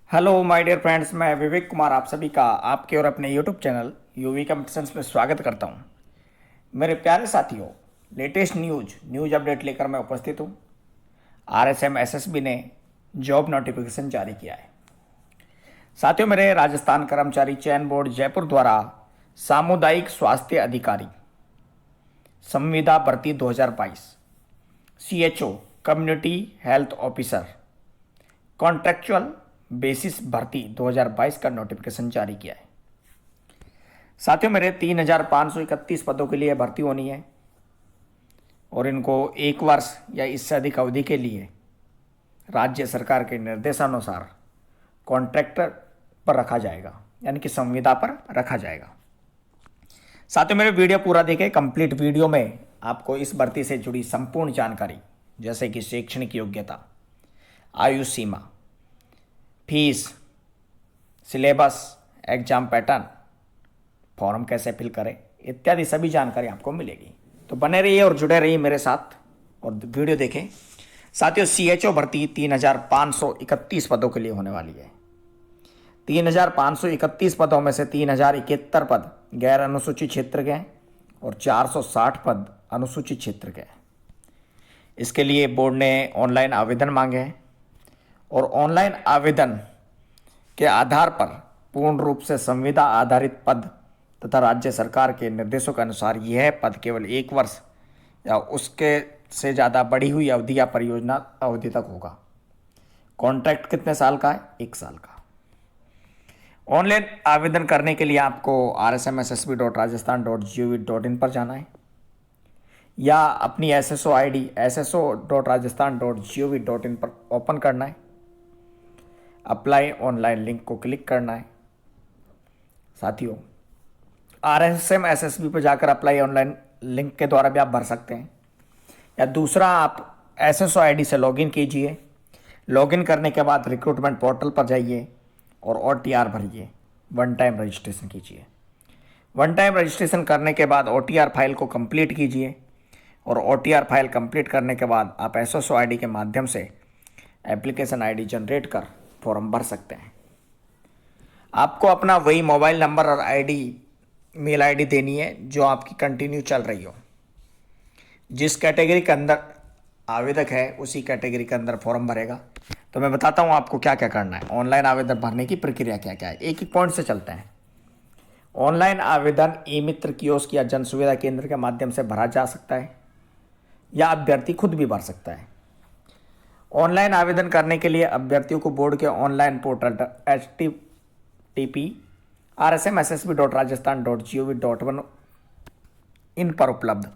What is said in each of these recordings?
Hello my dear friends, मैं विवेक कुमार आप सभी का आपके और अपने यूट्यूब चैनल यूवी कॉम्पिटिशन्स में स्वागत करता हूं। मेरे प्यारे साथियों, लेटेस्ट न्यूज़ अपडेट लेकर मैं उपस्थित हूं। आरएसएम एसएसबी ने जॉब नोटिफिकेशन जारी किया है। साथियों, मेरे राजस्थान कर्मचारी चयन बोर्ड जयपुर द्वारा सामुदायिक स्वास्थ्य अधिकारी संविदा भर्ती 2022, CHO community health officer contractual basis भर्ती 2022 का नोटिफिकेशन जारी किया है। साथियों, मेरे 3,531 पदों के लिए भर्ती होनी है और इनको 1 वर्ष या इससे अधिक अवधि के लिए राज्य सरकार के निर्देशानुसार कॉन्ट्रैक्टर पर रखा जाएगा, यानी कि संविदा पर रखा जाएगा। साथियों, मेरे वीडियो पूरा देखें। कंप्लीट वीडियो में आपको इस भर्ती से जुड़ी संपूर्ण जानकारी, जैसे कि शैक्षणिक योग्यता, आयु सीमा, fees, syllabus, exam pattern, form कैसे फिल करें इत्यादि सभी जानकारी आपको मिलेगी। तो बने रहिए और जुड़े रहिए मेरे साथ और वीडियो देखें। साथियों, सीएचओ भर्ती 3,531 पदों के लिए होने वाली है। 3,531 पदों में से 3,071 पद गैर अनुसूचित क्षेत्र के हैं और 460 पद अनुसूचित क्षेत्र के हैं। इसके लिए बोर्ड ने ऑनलाइन आवेदन मांगे हैं और ऑनलाइन आवेदन के आधार पर पूर्ण रूप से संविदा आधारित पद तथा राज्य सरकार के निर्देशों के अनुसार यह पद केवल 1 वर्ष या उसके से ज़्यादा बढ़ी हुई अवधि या परियोजना अवधि तक होगा। कॉन्ट्रैक्ट कितने साल का है? 1 साल का। ऑनलाइन आवेदन करने के लिए आपको rsmssb.rajasthan.gov.in पर जाना है या अपनी SSO ID sso.rajasthan.gov.in पर ओपन करना है। अप्लाई ऑनलाइन लिंक को क्लिक करना है। साथियों, RSM SSB पर जाकर अप्लाई ऑनलाइन लिंक के द्वारा भी आप भर सकते हैं, या दूसरा आप SSO ID से लॉगिन कीजिए। लॉगिन करने के बाद रिक्रूटमेंट पोर्टल पर जाइए और OTR भरिए, वन टाइम रजिस्ट्रेशन कीजिए। वन टाइम रजिस्ट्रेशन करने के बाद OTR फाइल को कंप्लीट कीजिए और OTR फाइल कंप्लीट करने के बाद आप SSO ID के माध्यम से एप्लीकेशन ID जनरेट कर फॉर्म भर सकते हैं। आपको अपना वही मोबाइल नंबर और मेल आईडी देनी है जो आपकी कंटिन्यू चल रही हो। जिस कैटेगरी के अंदर आवेदक है उसी कैटेगरी के अंदर फॉर्म भरेगा। तो मैं बताता हूँ आपको क्या क्या करना है। ऑनलाइन आवेदन भरने की प्रक्रिया क्या क्या है, एक एक पॉइंट से चलते हैं। ऑनलाइन आवेदन ई मित्र कियोस्क या जन सुविधा केंद्र के माध्यम से भरा जा सकता है या अभ्यर्थी खुद भी भर सकता है। ऑनलाइन आवेदन करने के लिए अभ्यर्थियों को बोर्ड के ऑनलाइन पोर्टल http://rsmssb.rajasthan.gov.in पर उपलब्ध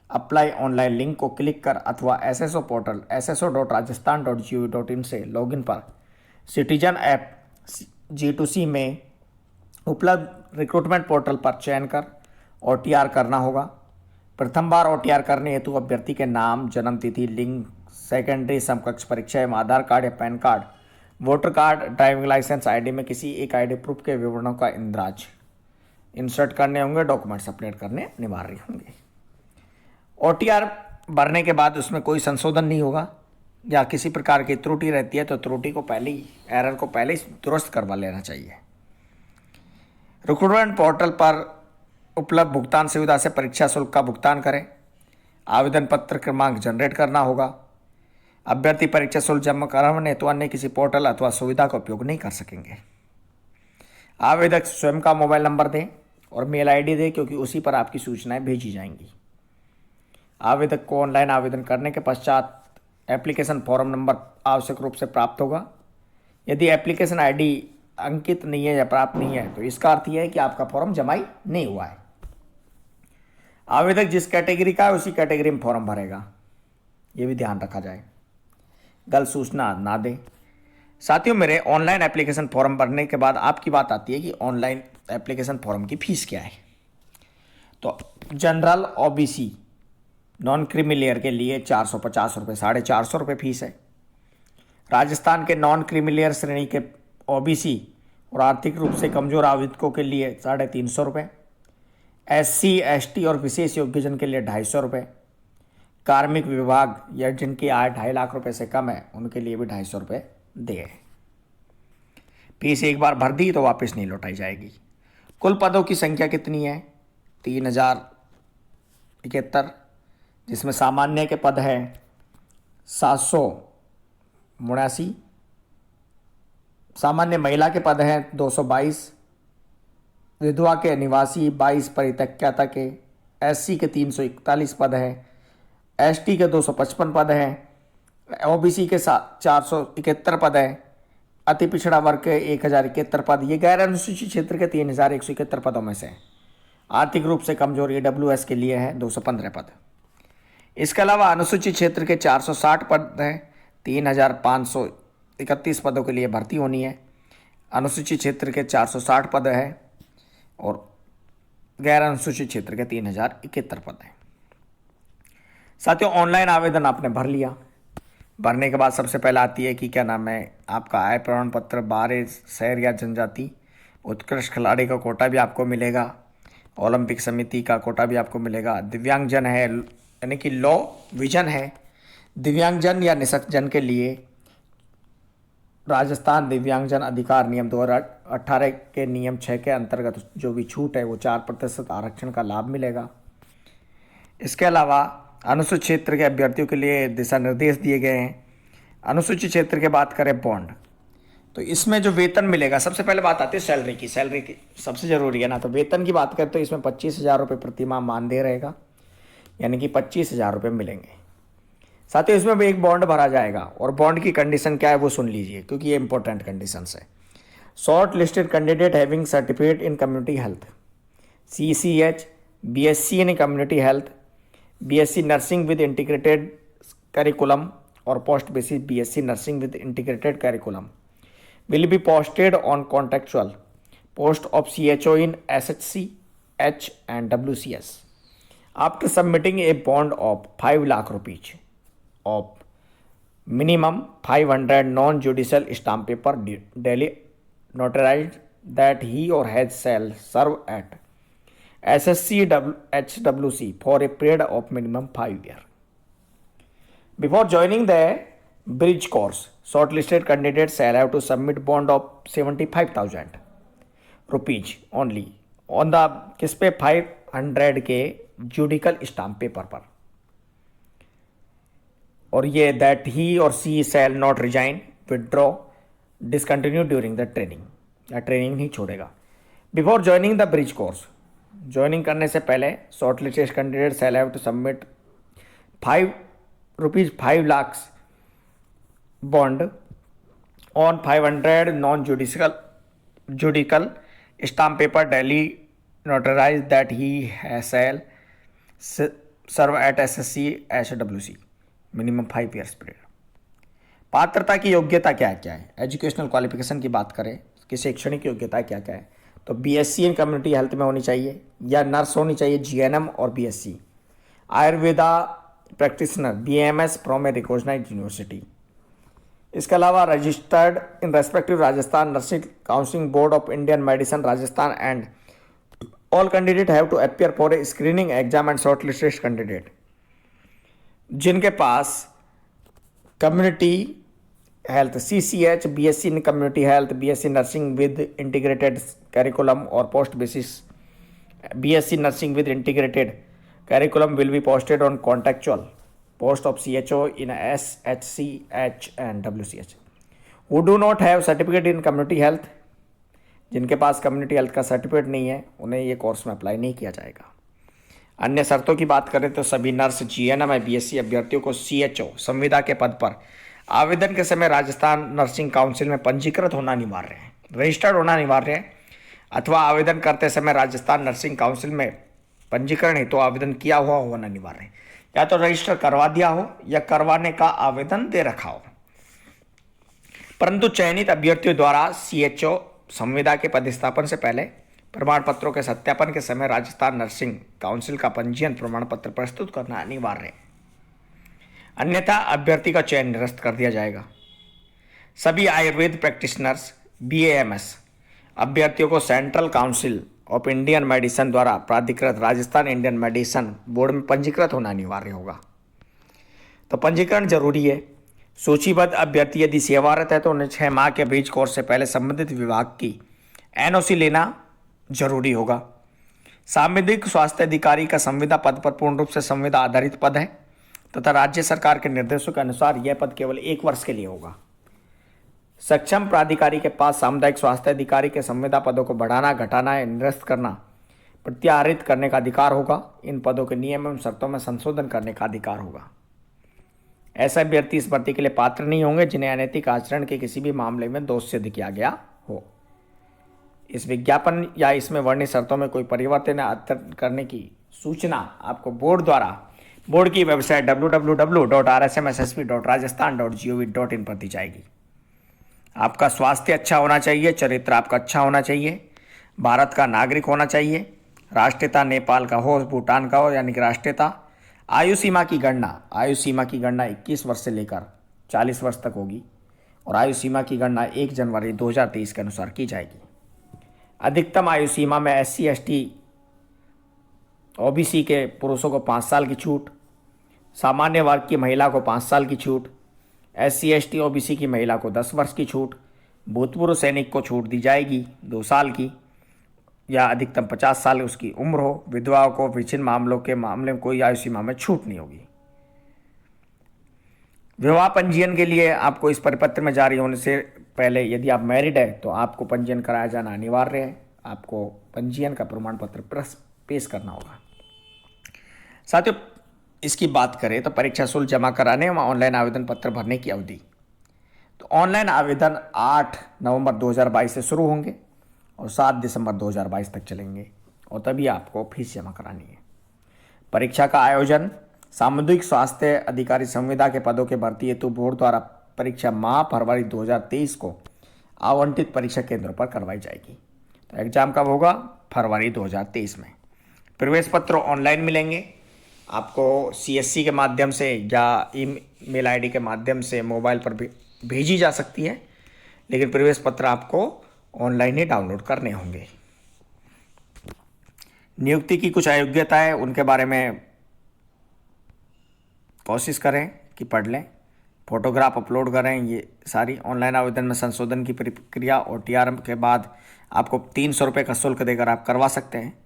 अप्लाई ऑनलाइन लिंक को क्लिक कर अथवा SSO पोर्टल sso.rajasthan.gov.in से लॉगिन पर सिटीजन ऐप G2C में उपलब्ध रिक्रूटमेंट पोर्टल पर चयन कर OTR करना होगा। प्रथम बार OTR करने हेतु अभ्यर्थी के नाम, जन्म तिथि, लिंग, सेकेंडरी समकक्ष परीक्षा एवं आधार कार्ड या PAN card, voter card, driving licence ID में किसी एक ID प्रूफ के विवरणों का इंदराज इंसर्ट करने होंगे। डॉक्यूमेंट्स अपडेट करने अनिवार्य होंगे। OTR भरने के बाद उसमें कोई संशोधन नहीं होगा या किसी प्रकार की त्रुटि रहती है तो त्रुटि को पहले ही, एरर को पहले ही दुरुस्त करवा लेना चाहिए। रिक्रूटमेंट पोर्टल पर उपलब्ध भुगतान सुविधा से परीक्षा शुल्क का भुगतान करें। आवेदन पत्र क्रमांक जनरेट करना होगा। अभ्यर्थी परीक्षा शुल्क जमा कराने हेतु अन्य किसी पोर्टल अथवा सुविधा का उपयोग नहीं कर सकेंगे। आवेदक स्वयं का मोबाइल नंबर दें और मेल ID दें, क्योंकि उसी पर आपकी सूचनाएं भेजी जाएंगी। आवेदक को ऑनलाइन आवेदन करने के पश्चात एप्लीकेशन फॉर्म नंबर आवश्यक रूप से प्राप्त होगा। यदि एप्लीकेशन ID अंकित नहीं है या प्राप्त नहीं है तो इसका अर्थ यह है कि आपका फॉर्म जमा ही नहीं हुआ है। आवेदक जिस कैटेगरी का है उसी कैटेगरी में फॉर्म भरेगा, ये भी ध्यान रखा जाए। गलत सूचना ना दें। साथियों, मेरे ऑनलाइन एप्लीकेशन फॉर्म भरने के बाद आपकी बात आती है कि ऑनलाइन एप्लीकेशन फॉर्म की फीस क्या है। तो general OBC non creamy layer के लिए 450 रुपये, 450 रुपये फीस है। राजस्थान के नॉन क्रीमी लेयर श्रेणी के OBC और आर्थिक रूप से कमजोर आवेदकों के लिए 350 रुपये। SC ST और विशेष योग्यजन के लिए 250 रुपये। कार्मिक विभाग या जिनकी आय 2.5 लाख रुपए से कम है उनके लिए भी 250 रुपये दिए। फीस एक बार भर दी तो वापस नहीं लौटाई जाएगी। कुल पदों की संख्या कितनी है? 3071, जिसमें सामान्य के पद हैं 779, सामान्य महिला के पद हैं 222, विधवा के निवासी 22 परित्यक्ता के, एससी के 341 पद हैं, एसटी के 255 पद हैं, ओबीसी के 471 पद हैं, अति पिछड़ा वर्ग के 1071 पद। ये गैर अनुसूचित क्षेत्र के 3171 पदों में से हैं। आर्थिक रूप से कमजोर ईडब्ल्यूएस के लिए है 215 पद। इसके अलावा अनुसूचित क्षेत्र के 460 पद हैं, 3531 पदों के लिए भर्ती होनी है। अनुसूचित क्षेत्र के 460 पद हैं और गैर अनुसूचित क्षेत्र के 3071 पद हैं। साथियों, ऑनलाइन आवेदन आपने भर लिया। भरने के बाद सबसे पहले आती है कि क्या नाम है आपका आय प्रमाण पत्र, बारह शहर या जनजाति, उत्कृष्ट खिलाड़ी का कोटा भी आपको मिलेगा, ओलंपिक समिति का कोटा भी आपको मिलेगा, दिव्यांगजन है यानी कि लो विजन है, दिव्यांगजन या निःशक्तजन के लिए राजस्थान दिव्यांगजन अधिकार नियम 2018 के नियम 6 के अंतर्गत जो भी छूट है वो 4% आरक्षण का लाभ मिलेगा। इसके अलावा अनुसूचित क्षेत्र के अभ्यर्थियों के लिए दिशा निर्देश दिए गए हैं। अनुसूचित क्षेत्र की बात करें बॉन्ड, तो इसमें जो वेतन मिलेगा, सबसे पहले बात आती है सैलरी की। सैलरी की सबसे ज़रूरी है ना, तो वेतन की बात करें तो इसमें 25,000 रुपये प्रतिमाह मानदेय रहेगा, यानी कि 25,000 रुपये मिलेंगे। साथ ही इसमें भी एक बॉन्ड भरा जाएगा और बॉन्ड की कंडीशन क्या है वो सुन लीजिए, क्योंकि ये इंपॉर्टेंट कंडीशंस है। Shortlisted candidate having certificate in community health, CCH, BSc in community health, BSc nursing with integrated curriculum और post basis BSc nursing with integrated curriculum will be posted on contractual post of CHO in SHC, H and WCS after submitting a bond of 5 lakh rupees of minimum 500 non-judicial stamp paper daily notarized that he or has shall serve at SSC HWC for a period of minimum 5 years. Before joining the bridge course, shortlisted candidates shall have to submit bond of 75,000 rupees only on the किस पे 500 के judicial stamp paper पर, और ये that he और she shall not resign, withdraw, discontinue during the training, या training नहीं छोड़ेगा। Before joining the bridge course, joining करने से पहले shortlisted candidate shall have to submit 5 lakh bond on 500 non-judicial stamp paper daily notarized that he shall serve at SSC HWC minimum 5 years period. पात्रता की योग्यता क्या क्या है? एजुकेशनल क्वालिफिकेशन की बात करें कि शैक्षणिक योग्यता क्या क्या है, तो BSc इन कम्युनिटी हेल्थ में होनी चाहिए या नर्स होनी चाहिए, GNM और BSc, Ayurveda practitioner BAMS from a recognised university. इसके अलावा registered in respective Rajasthan nursing counselling board of Indian medicine Rajasthan and all candidate have to appear for a screening exam and shortlisted candidate जिनके पास community health CCH, BSc in community health, BSc nursing with integrated curriculum और post basis BSc nursing with integrated curriculum will be posted on contractual post of CHO in SHC, H and WCH. Who do not have certificate in community health, जिनके पास community health का certificate नहीं है, उन्हें ये course में apply नहीं किया जाएगा। अन्य शर्तों की बात करें तो सभी नर्स, GNM या BSc अभ्यर्थियों को CHO संविदा के पद पर आवेदन के समय राजस्थान नर्सिंग काउंसिल में पंजीकृत होना अनिवार्य है, रजिस्टर्ड होना अनिवार्य है, अथवा आवेदन करते समय राजस्थान नर्सिंग काउंसिल में पंजीकरण हेतु आवेदन किया हुआ होना अनिवार्य है, या तो रजिस्टर करवा दिया हो या करवाने का आवेदन दे रखा हो। परंतु चयनित अभ्यर्थियों द्वारा CHO संविदा के पदस्थापन से पहले प्रमाण पत्रों के सत्यापन के समय राजस्थान नर्सिंग काउंसिल का पंजीयन प्रमाण पत्र प्रस्तुत करना अनिवार्य है, अन्यथा अभ्यर्थी का चयन निरस्त कर दिया जाएगा। सभी आयुर्वेद प्रैक्टिशनर्स BAMS अभ्यर्थियों को central council of Indian medicine द्वारा प्राधिकृत राजस्थान इंडियन मेडिसिन बोर्ड में पंजीकृत होना अनिवार्य होगा। तो पंजीकरण जरूरी है। सूचीबद्ध अभ्यर्थी यदि सेवारत है तो उन्हें 6 माह के ब्रीच कोर्स से पहले संबंधित विभाग की एनओसी लेना जरूरी होगा। सामुदायिक स्वास्थ्य अधिकारी का संविदा पद पर पूर्ण रूप से संविदा आधारित पद है तथा राज्य सरकार के निर्देशों के अनुसार यह पद केवल 1 वर्ष के लिए होगा। सक्षम प्राधिकारी के पास सामुदायिक स्वास्थ्य अधिकारी के संविदा पदों को बढ़ाना, घटाना या निरस्त करना, प्रत्याहरित करने का अधिकार होगा। इन पदों के नियम एवं शर्तों में संशोधन करने का अधिकार होगा। ऐसे अभ्यर्थी इस भर्ती के लिए पात्र नहीं होंगे जिन्हें अनैतिक आचरण के किसी भी मामले में दोष सिद्ध किया गया हो। इस विज्ञापन या इसमें वर्णित शर्तों में कोई परिवर्तन या अंतर करने की सूचना आपको बोर्ड की वेबसाइट www.rsmssp.rajasthan.gov.in पर दी जाएगी। आपका स्वास्थ्य अच्छा होना चाहिए, चरित्र आपका अच्छा होना चाहिए, भारत का नागरिक होना चाहिए, राष्ट्रीयता नेपाल का हो, भूटान का हो यानी कि राष्ट्रीयता। आयु सीमा की गणना 21 वर्ष से लेकर 40 वर्ष तक होगी और आयु सीमा की गणना 1 जनवरी 2023 के अनुसार की जाएगी। अधिकतम आयु सीमा में SC ST OBC के पुरुषों को 5 साल की छूट, सामान्य वर्ग की महिला को 5 साल की छूट, SC ST OBC की महिला को 10 वर्ष की छूट, भूतपूर्व सैनिक को छूट दी जाएगी 2 साल की या अधिकतम 50 साल उसकी उम्र हो। विधवाओं को विभिन्न मामलों के मामले में कोई आयु सीमा में छूट नहीं होगी। विवाह पंजीयन के लिए आपको इस परिपत्र में जारी होने से पहले यदि आप मैरिड है तो आपको पंजीयन कराया जाना अनिवार्य है। आपको पंजीयन का प्रमाण पत्र पेश करना होगा। साथियों, इसकी बात करें तो परीक्षा शुल्क जमा कराने व ऑनलाइन आवेदन पत्र भरने की अवधि, तो ऑनलाइन आवेदन 8 नवंबर 2022 से शुरू होंगे और 7 दिसंबर 2022 तक चलेंगे और तभी आपको फीस जमा करानी है। परीक्षा का आयोजन सामुदायिक स्वास्थ्य अधिकारी संविदा के पदों के भर्ती हेतु बोर्ड द्वारा परीक्षा माह फरवरी 2023 को आवंटित परीक्षा केंद्रों पर करवाई जाएगी। तो एग्जाम कब होगा? फरवरी 2023 में। प्रवेश पत्र ऑनलाइन मिलेंगे आपको CSC के माध्यम से या ईमेल ID के माध्यम से मोबाइल पर भी भेजी जा सकती है, लेकिन प्रवेश पत्र आपको ऑनलाइन ही डाउनलोड करने होंगे। नियुक्ति की कुछ अयोग्यता है, उनके बारे में कोशिश करें कि पढ़ लें। फोटोग्राफ अपलोड करें। ये सारी ऑनलाइन आवेदन में संशोधन की प्रक्रिया OTR के बाद आपको 300 रुपये का शुल्क देकर आप करवा सकते हैं।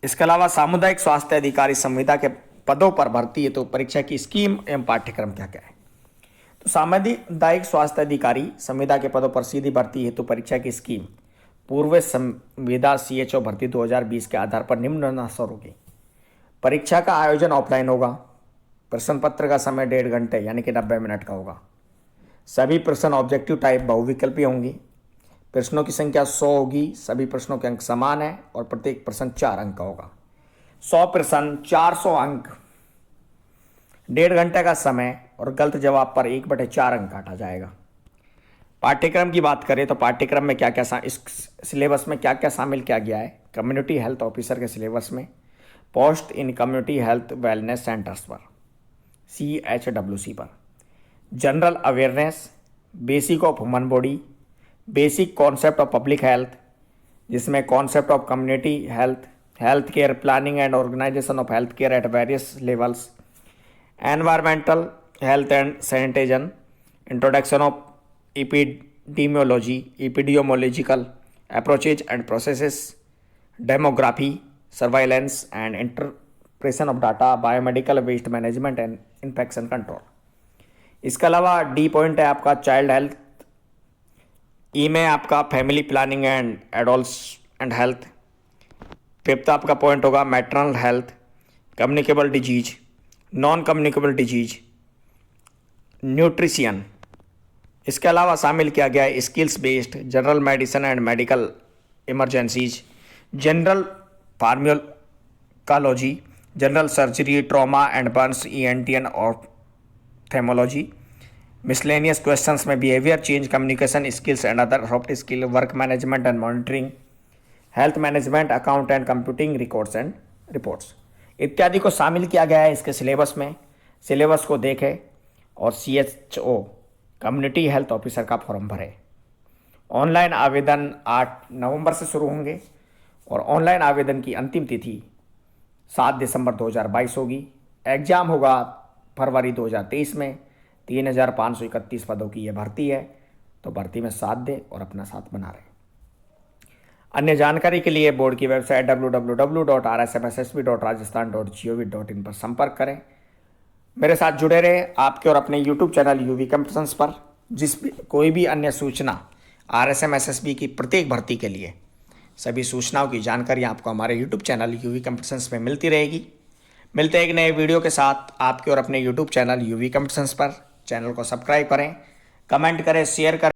इसके अलावा सामुदायिक स्वास्थ्य अधिकारी संविदा के पदों पर भर्ती है तो परीक्षा की स्कीम एवं पाठ्यक्रम क्या क्या है। तो सामुदायिक स्वास्थ्य अधिकारी संविदा के पदों पर सीधी भर्ती हेतु परीक्षा की स्कीम पूर्व संविदा CHO भर्ती 2020 के आधार पर निम्नानुसार होगी। परीक्षा का आयोजन ऑफलाइन होगा। प्रश्न पत्र का समय 1.5 घंटे यानी कि 90 मिनट का होगा। सभी प्रश्न ऑब्जेक्टिव टाइप बहुविकल्पीय होंगी। प्रश्नों की संख्या 100 होगी। सभी प्रश्नों के अंक समान है और प्रत्येक प्रश्न 4 अंक का होगा। 100 प्रश्न 400 अंक, 1.5 घंटे का समय और गलत जवाब पर 1/4 अंक काटा जाएगा। पाठ्यक्रम की बात करें तो पाठ्यक्रम में क्या क्या इस सिलेबस में क्या क्या शामिल किया गया है। कम्युनिटी हेल्थ ऑफिसर के सिलेबस में post in community health wellness centres पर CHWC पर general awareness, basic of human body, basic concept of public health जिसमें concept of community health, health care planning and organisation of health care at various levels, environmental health and sanitation, introduction of epidemiological approaches and processes, demography, surveillance and interpretation of data, biomedical waste management and infection control. इसके अलावा D point है आपका child health, E में आपका family planning and adults and health, 5th आपका point होगा maternal health, communicable disease, non communicable disease, nutrition. इसके अलावा शामिल किया गया है skills based, general medicine and medical emergencies, general pharmacology, general surgery, trauma and burns, ENT and ophthalmology. Miscellaneous questions में behaviour change, communication skills and other soft skill, work management and monitoring, health management, account and computing records and reports इत्यादि को शामिल किया गया है इसके syllabus में। Syllabus को देखें और CHO कम्युनिटी हेल्थ ऑफिसर का फॉर्म भरें। ऑनलाइन आवेदन 8 नवंबर से शुरू होंगे और ऑनलाइन आवेदन की अंतिम तिथि 7 दिसंबर 2022 होगी। एग्ज़ाम होगा फरवरी 2023 में 3,531 पदों की यह भर्ती है। तो भर्ती में साथ दें और अपना साथ बना रहे। अन्य जानकारी के लिए बोर्ड की वेबसाइट www.rsmssb.rajasthan.gov.in पर संपर्क करें। मेरे साथ जुड़े रहे आपके और अपने यूट्यूब चैनल यूवी कंपटीशंस पर, कोई भी अन्य सूचना RSM SSB की प्रत्येक भर्ती के लिए सभी सूचनाओं की जानकारी आपको हमारे यूट्यूब चैनल यूवी कंपटीशंस में मिलती रहेगी। मिलते हैं एक नए वीडियो के साथ आपके और अपने यूट्यूब चैनल यूवी कंपटीशंस पर। चैनल को सब्सक्राइब करें, कमेंट करें, शेयर करें।